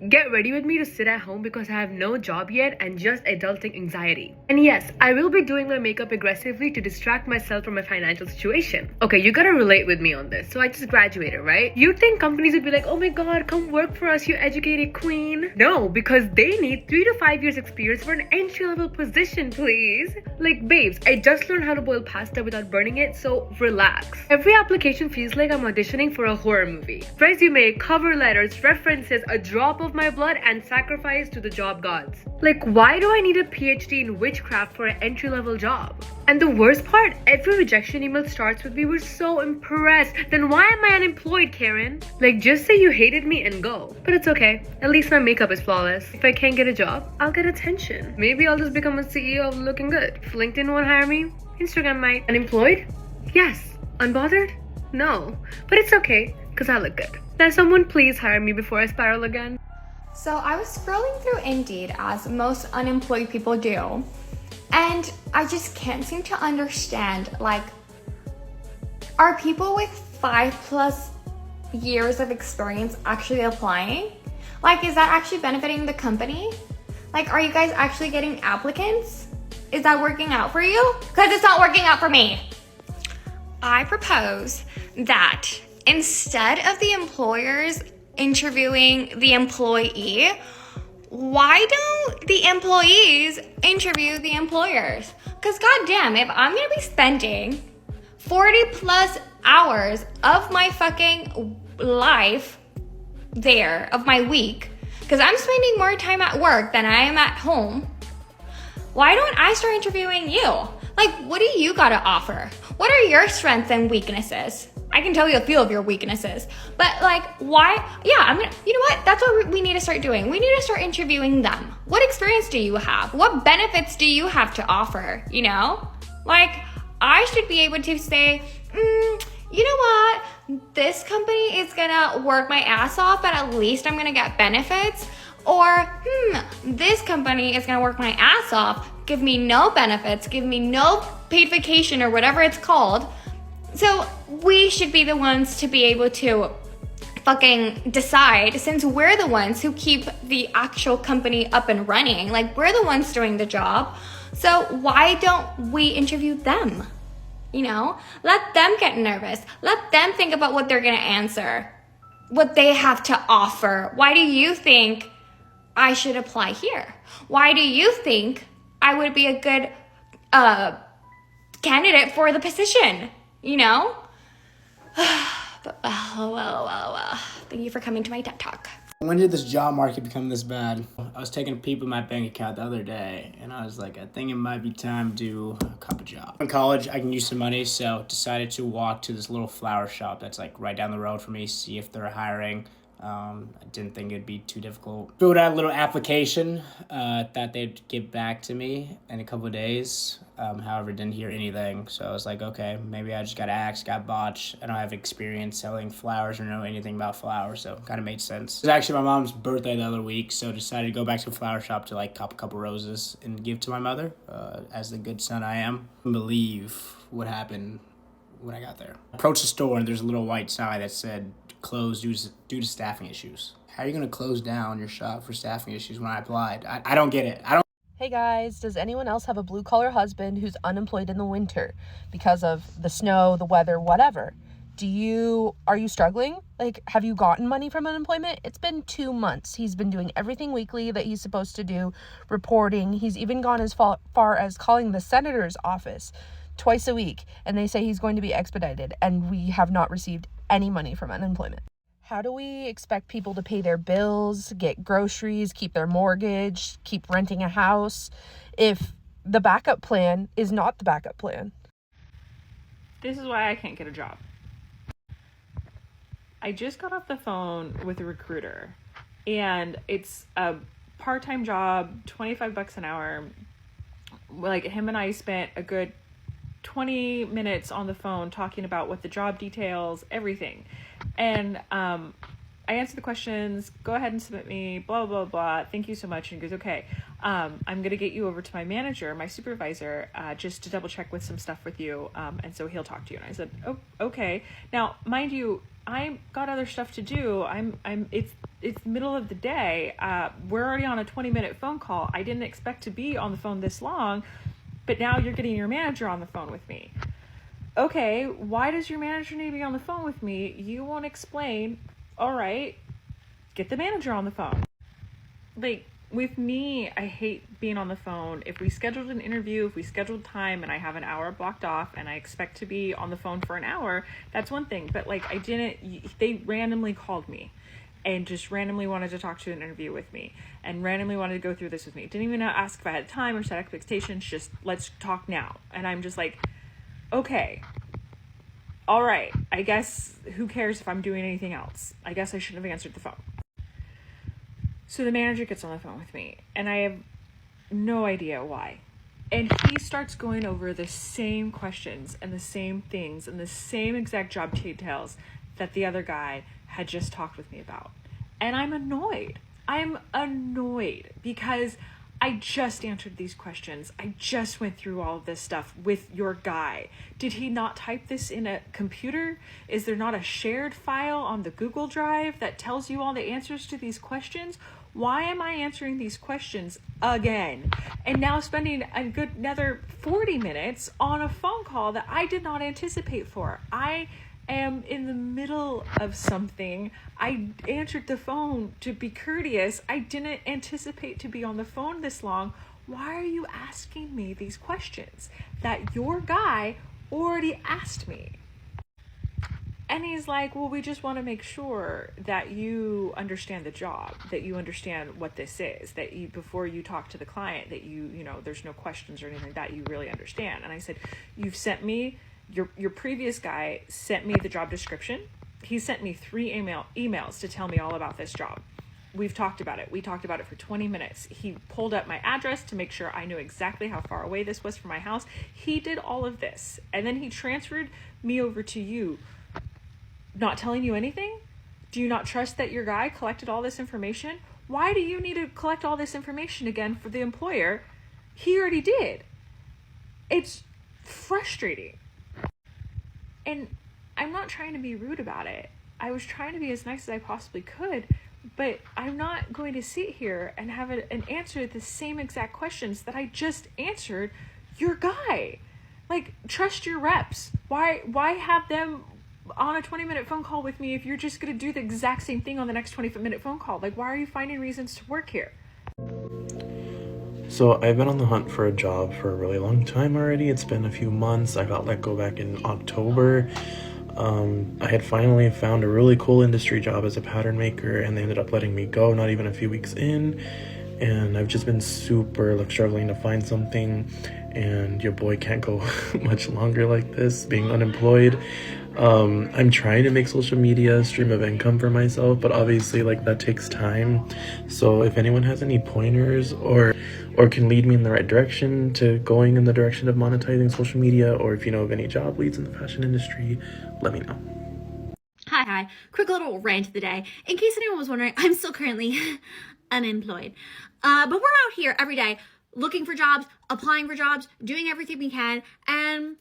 Get ready with me to sit at home because I have no job yet and just adulting anxiety. And yes, I will be doing my makeup aggressively to distract myself from my financial situation. Okay, you gotta relate with me on this. So I just graduated, right? You'd think companies would be like, oh my god, come work for us, you educated queen. No, because they need 3 to 5 years experience for an entry-level position, please. Like, babes, I just learned how to boil pasta without burning it, so relax. Every application feels like I'm auditioning for a horror movie. Resume, cover letters, references, a drop of my blood, and sacrifice to the job gods. Like, why do I need a PhD in witchcraft for an entry-level job? And the worst part, every rejection email starts with, "We were so impressed." Then why am I unemployed, Karen? Like, just say you hated me and go. But it's okay. At least my makeup is flawless. If I can't get a job, I'll get attention. Maybe I'll just become a CEO of looking good. If LinkedIn won't hire me, Instagram might. Unemployed? Yes. Unbothered? No. But it's okay, because I look good. Now someone please hire me before I spiral again. So I was scrolling through Indeed, as most unemployed people do, and I just can't seem to understand, like, are people with 5+ years of experience actually applying? Like, is that actually benefiting the company? Like, are you guys actually getting applicants? Is that working out for you? Because it's not working out for me. I propose that instead of the employers interviewing the employee, why don't the employees interview the employers? Because goddamn, if I'm gonna be spending 40+ hours of my fucking life there, of my week, because I'm spending more time at work than I am at home, why don't I start interviewing you? Like, what do you gotta offer? What are your strengths and weaknesses? I can tell you a few of your weaknesses, but like, why? Yeah, you know what? That's what we need to start doing. We need to start interviewing them. What experience do you have? What benefits do you have to offer? You know, like, I should be able to say, you know what? This company is gonna work my ass off, but at least I'm gonna get benefits. Or, this company is gonna work my ass off, give me no benefits, give me no paid vacation or whatever it's called. So we should be the ones to be able to fucking decide, since we're the ones who keep the actual company up and running. Like, we're the ones doing the job. So why don't we interview them? You know, let them get nervous. Let them think about what they're gonna answer, what they have to offer. Why do you think I should apply here? Why do you think I would be a good candidate for the position? You know? But well. Thank you for coming to my TED Talk. When did this job market become this bad? I was taking a peep at my bank account the other day, and I was like, I think it might be time to cop a job. In college, I can use some money, so decided to walk to this little flower shop that's like right down the road from me, see if they're hiring. I didn't think it'd be too difficult. Filled out a little application, thought they'd get back to me in a couple of days. However, didn't hear anything. So I was like, okay, maybe I just got axed, got botched. I don't have experience selling flowers or know anything about flowers, so kind of made sense. It was actually my mom's birthday the other week, so decided to go back to the flower shop to like cop a couple roses and give to my mother, as the good son I am. I couldn't believe what happened when I got there. I approached the store and there's a little white sign that said closed due to staffing issues. How are you gonna close down your shop for staffing issues when I applied? I don't get it. Hey guys, does anyone else have a blue-collar husband who's unemployed in the winter because of the snow, the weather, whatever? Are you struggling? Like, have you gotten money from unemployment? It's been 2 months. He's been doing everything weekly that he's supposed to do, reporting. He's even gone as far as calling the senator's office twice a week, and they say he's going to be expedited, and we have not received any money from unemployment. How do we expect people to pay their bills, get groceries, keep their mortgage, keep renting a house, if the backup plan is not the backup plan? This is why I can't get a job. I just got off the phone with a recruiter, and it's a part-time job, $25 an hour. Like, him and I spent a good 20 minutes on the phone talking about what the job details, everything. And I answered the questions, go ahead and submit me, blah, blah, blah. Thank you so much. And he goes, okay, I'm going to get you over to my manager, my supervisor, just to double check with some stuff with you. And so he'll talk to you. And I said, oh, okay. Now, mind you, I got other stuff to do. It's it's middle of the day. We're already on a 20-minute phone call. I didn't expect to be on the phone this long, but now you're getting your manager on the phone with me. Okay, why does your manager need to be on the phone with me? You won't explain. All right, get the manager on the phone. Like, with me, I hate being on the phone. If we scheduled an interview, if we scheduled time and I have an hour blocked off and I expect to be on the phone for an hour, that's one thing. But like, they randomly called me and just randomly wanted to talk to an interview with me and randomly wanted to go through this with me. Didn't even ask if I had time or set expectations, just let's talk now. And I'm just like, okay, all right, I guess who cares if I'm doing anything else? I guess I shouldn't have answered the phone. So the manager gets on the phone with me, and I have no idea why. And he starts going over the same questions and the same things and the same exact job details that the other guy had just talked with me about. And I'm annoyed. I'm annoyed because I just answered these questions. I just went through all of this stuff with your guy. Did he not type this in a computer? Is there not a shared file on the Google Drive that tells you all the answers to these questions? Why am I answering these questions again? And now spending a good another 40 minutes on a phone call that I did not anticipate for. I am in the middle of something. I answered the phone to be courteous. I didn't anticipate to be on the phone this long. Why are you asking me these questions that your guy already asked me? And he's like, well, we just want to make sure that you understand the job, that you understand what this is, that you, before you talk to the client, that you know, there's no questions or anything, that you really understand. And I said, you've sent me, your previous guy sent me the job description. He sent me 3 emails to tell me all about this job. We've talked about it. We talked about it for 20 minutes. He pulled up my address to make sure I knew exactly how far away this was from my house. He did all of this. And then he transferred me over to you, not telling you anything? Do you not trust that your guy collected all this information? Why do you need to collect all this information again for the employer? He already did. It's frustrating. And I'm not trying to be rude about it. I was trying to be as nice as I possibly could, but I'm not going to sit here and have an answer to the same exact questions that I just answered your guy. Like, trust your reps. Why have them on a 20-minute phone call with me if you're just going to do the exact same thing on the next 20-minute phone call? Like, why are you finding reasons to work here? So I've been on the hunt for a job for a really long time already. It's been a few months. I got let go back in October. I had finally found a really cool industry job as a pattern maker, and they ended up letting me go not even a few weeks in. And I've just been super struggling to find something, and your boy can't go much longer like this, being unemployed. I'm trying to make social media a stream of income for myself, but obviously that takes time. So if anyone has any pointers or can lead me in the right direction to going in the direction of monetizing social media, or if you know of any job leads in the fashion industry, let me know. Hi. Quick little rant of the day. In case anyone was wondering, I'm still currently unemployed. But we're out here every day looking for jobs, applying for jobs, doing everything we can, and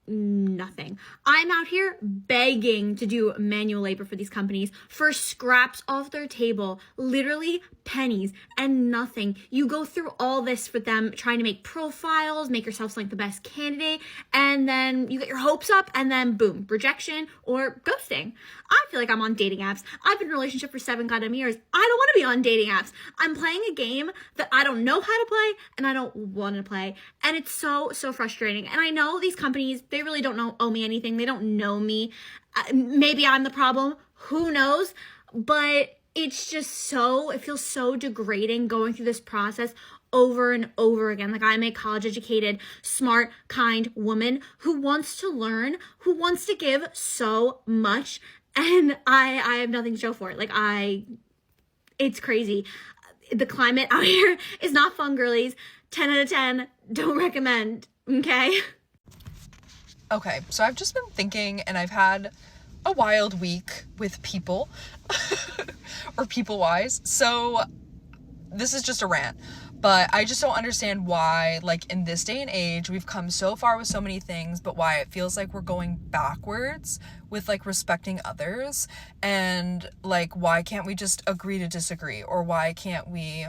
nothing. I'm out here begging to do manual labor for these companies for scraps off their table, literally pennies and nothing. You go through all this for them, trying to make profiles, make yourself seem like the best candidate, and then you get your hopes up, and then boom, rejection or ghosting. I feel like I'm on dating apps. I've been in a relationship for 7 goddamn years. I don't want to be on dating apps. I'm playing a game that I don't know how to play and I don't want to play. And it's so frustrating. And I know these companies, they really don't owe me anything. They don't know me. Maybe I'm the problem. Who knows? But it's just it feels so degrading going through this process over and over again. Like, I'm a college-educated, smart, kind woman who wants to learn, who wants to give so much, and I have nothing to show for it. It's crazy. The climate out here is not fun, girlies. 10 out of 10, don't recommend, okay? Okay, so I've just been thinking, and I've had a wild week with people, or people-wise, so this is just a rant. But I just don't understand why, like, in this day and age, we've come so far with so many things, but why it feels like we're going backwards with, like, respecting others. And, like, why can't we just agree to disagree? Or why can't we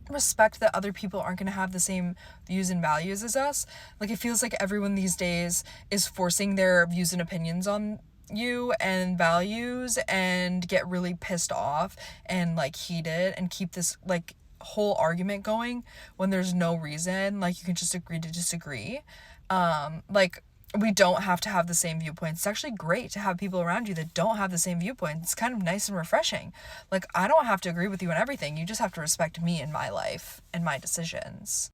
respect that other people aren't going to have the same views and values as us? Like, it feels like everyone these days is forcing their views and opinions on you and values, and get really pissed off and, like, heated and keep this, like, whole argument going when there's no reason. Like, you can just agree to disagree. Like, we don't have to have the same viewpoints. It's actually great to have people around you that don't have the same viewpoints. It's kind of nice and refreshing. Like, I don't have to agree with you on everything. You just have to respect me and my life and my decisions.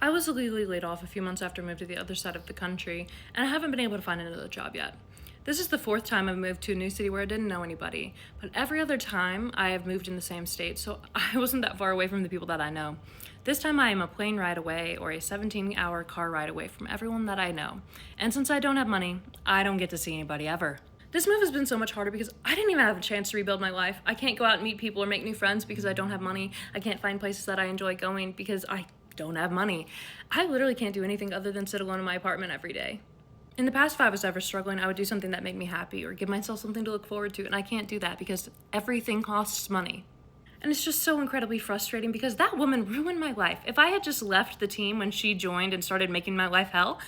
I was illegally laid off a few months after I moved to the other side of the country, and I haven't been able to find another job yet. This is the 4th time I've moved to a new city where I didn't know anybody, but every other time I have moved in the same state, so I wasn't that far away from the people that I know. This time I am a plane ride away or a 17-hour car ride away from everyone that I know. And since I don't have money, I don't get to see anybody ever. This move has been so much harder because I didn't even have a chance to rebuild my life. I can't go out and meet people or make new friends because I don't have money. I can't find places that I enjoy going because I don't have money. I literally can't do anything other than sit alone in my apartment every day. In the past, if I was ever struggling, I would do something that made me happy or give myself something to look forward to, and I can't do that because everything costs money. And it's just so incredibly frustrating because that woman ruined my life. If I had just left the team when she joined and started making my life hell,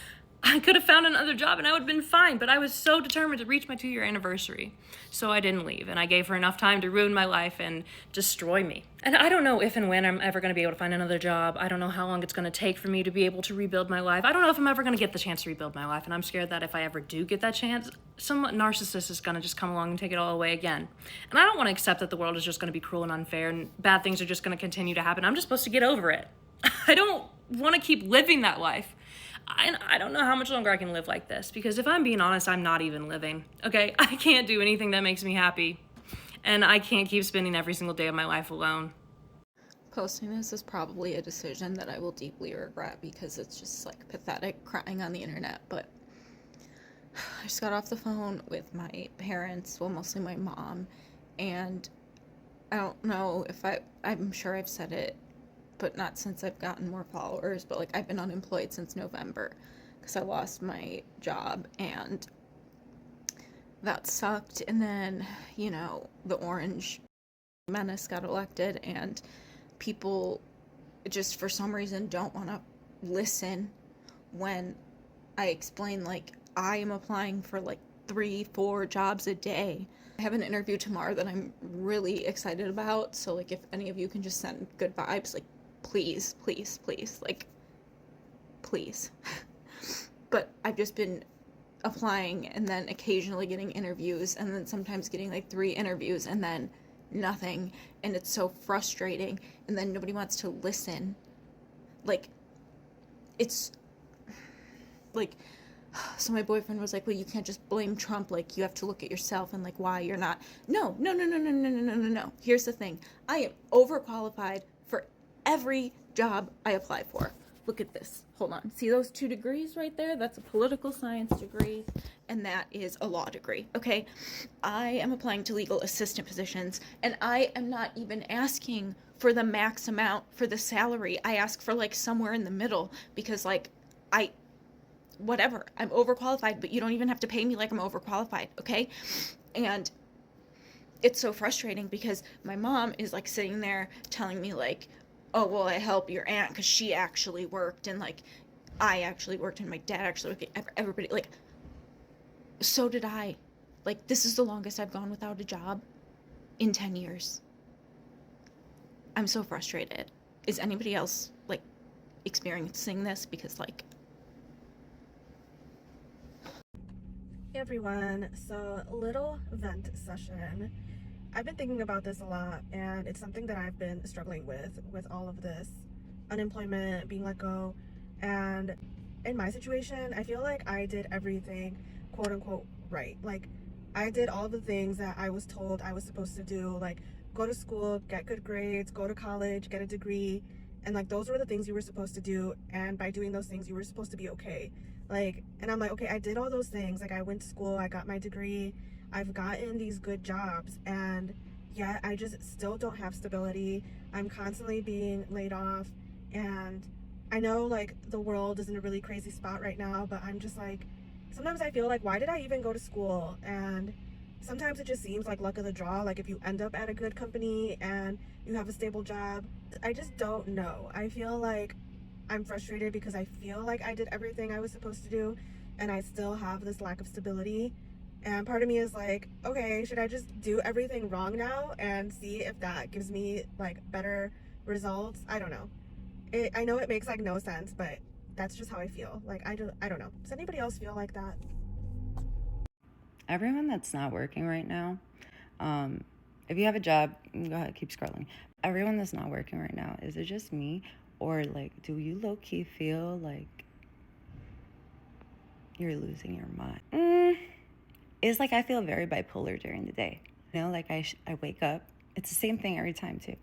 I could have found another job and I would have been fine, but I was so determined to reach my 2-year anniversary. So I didn't leave, and I gave her enough time to ruin my life and destroy me. And I don't know if and when I'm ever going to be able to find another job. I don't know how long it's going to take for me to be able to rebuild my life. I don't know if I'm ever going to get the chance to rebuild my life, and I'm scared that if I ever do get that chance, some narcissist is going to just come along and take it all away again. And I don't want to accept that the world is just going to be cruel and unfair and bad things are just going to continue to happen. I'm just supposed to get over it. I don't want to keep living that life. I don't know how much longer I can live like this, because if I'm being honest, I'm not even living, okay? I can't do anything that makes me happy, and I can't keep spending every single day of my life alone. Posting this is probably a decision that I will deeply regret because it's just like pathetic crying on the internet, but I just got off the phone with my parents, well, mostly my mom, and I don't know if I'm sure I've said it, but not since I've gotten more followers, but like I've been unemployed since November because I lost my job and that sucked. And then, you know, the orange menace got elected and people just for some reason don't want to listen when I explain like I am applying for like 3-4 jobs a day. I have an interview tomorrow that I'm really excited about, so like if any of you can just send good vibes, like please, please, please, like, please. But I've just been applying and then occasionally getting interviews and then sometimes getting like 3 interviews and then nothing. And it's so frustrating. And then nobody wants to listen. Like, it's like, so my boyfriend was like, well, you can't just blame Trump. Like, you have to look at yourself and like why you're not. No. Here's the thing. I am overqualified for every job I apply for. Look at this. Hold on. See those 2 degrees right there? That's a political science degree, and that is a law degree, okay? I am applying to legal assistant positions, and I am not even asking for the max amount for the salary. I ask for, like, somewhere in the middle, because, like, whatever. I'm overqualified, but you don't even have to pay me like I'm overqualified, okay? And it's so frustrating because my mom is, like, sitting there telling me, like, oh, well, I help your aunt because she actually worked, and, like, I actually worked, and my dad actually worked, everybody, like, so did I. Like, this is the longest I've gone without a job in 10 years. I'm so frustrated. Is anybody else, like, experiencing this? Because, like... Hey everyone, so little vent session. I've been thinking about this a lot, and it's something that I've been struggling with all of this unemployment, being let go, and in my situation, I feel like I did everything quote unquote right. Like, I did all the things that I was told I was supposed to do, like go to school, get good grades, go to college, get a degree, and like those were the things you were supposed to do, and by doing those things you were supposed to be okay. Like, and I'm like, okay, I did all those things. Like, I went to school, I got my degree, I've gotten these good jobs, and yet I just still don't have stability. I'm constantly being laid off, and I know like the world is in a really crazy spot right now, but I'm just like, sometimes I feel like, why did I even go to school? And sometimes it just seems like luck of the draw. Like if you end up at a good company and you have a stable job, I just don't know. I feel like I'm frustrated because I feel like I did everything I was supposed to do and I still have this lack of stability. And part of me is like, okay, should I just do everything wrong now and see if that gives me like better results? I don't know. I know it makes like no sense, but that's just how I feel. Like I don't know. Does anybody else feel like that? Everyone that's not working right now, if you have a job, go ahead, keep scrolling. Everyone that's not working right now, is it just me? Or like, do you low-key feel like you're losing your mind? It's like I feel very bipolar during the day. You know, like I wake up, it's the same thing every time too.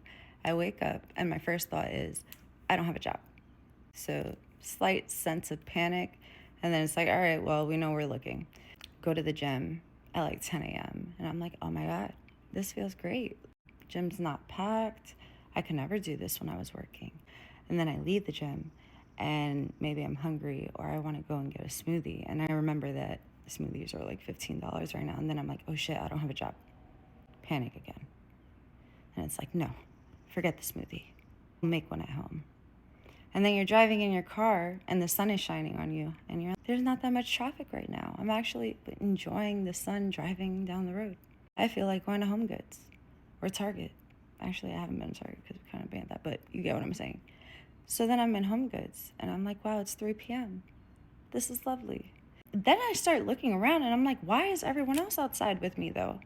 I wake up and my first thought is, I don't have a job. So slight sense of panic. And then it's like, all right, well, we know we're looking. Go to the gym at like 10 a.m. And I'm like, oh my God, this feels great. Gym's not packed. I could never do this when I was working. And then I leave the gym and maybe I'm hungry or I want to go and get a smoothie. And I remember that smoothies are like $15 right now. And then I'm like, oh shit, I don't have a job. Panic again. And it's like, no, forget the smoothie. Make one at home. And then you're driving in your car and the sun is shining on you and you're there's not that much traffic right now. I'm actually enjoying the sun driving down the road. I feel like going to Home Goods or Target. Actually, I haven't been to Target because we kind of banned that, but you get what I'm saying. So then I'm in Home Goods and I'm like, wow, it's 3 p.m. This is lovely. Then I start looking around and I'm like, why is everyone else outside with me though?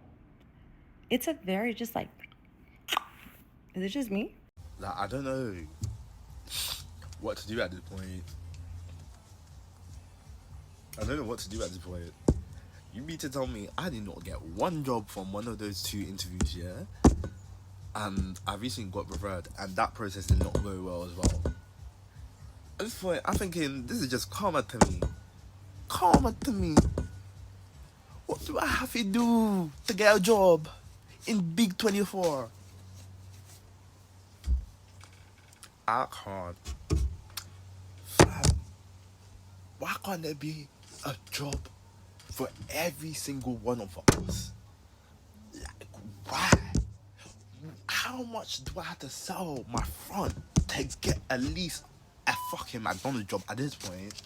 It's a very just like, is it just me? Like, I don't know what to do at this point. I don't know what to do at this point. You mean to tell me I did not get one job from one of those 2 interviews, yeah? And I recently got referred, and that process did not go well as well. At this point, I'm thinking, this is just karma to me. Karma to me. What do I have to do to get a job in Big 24? I can't. Fam, why can't there be a job for every single one of us? Like, why? How much do I have to sell my front to get at least a fucking McDonald's job at this point?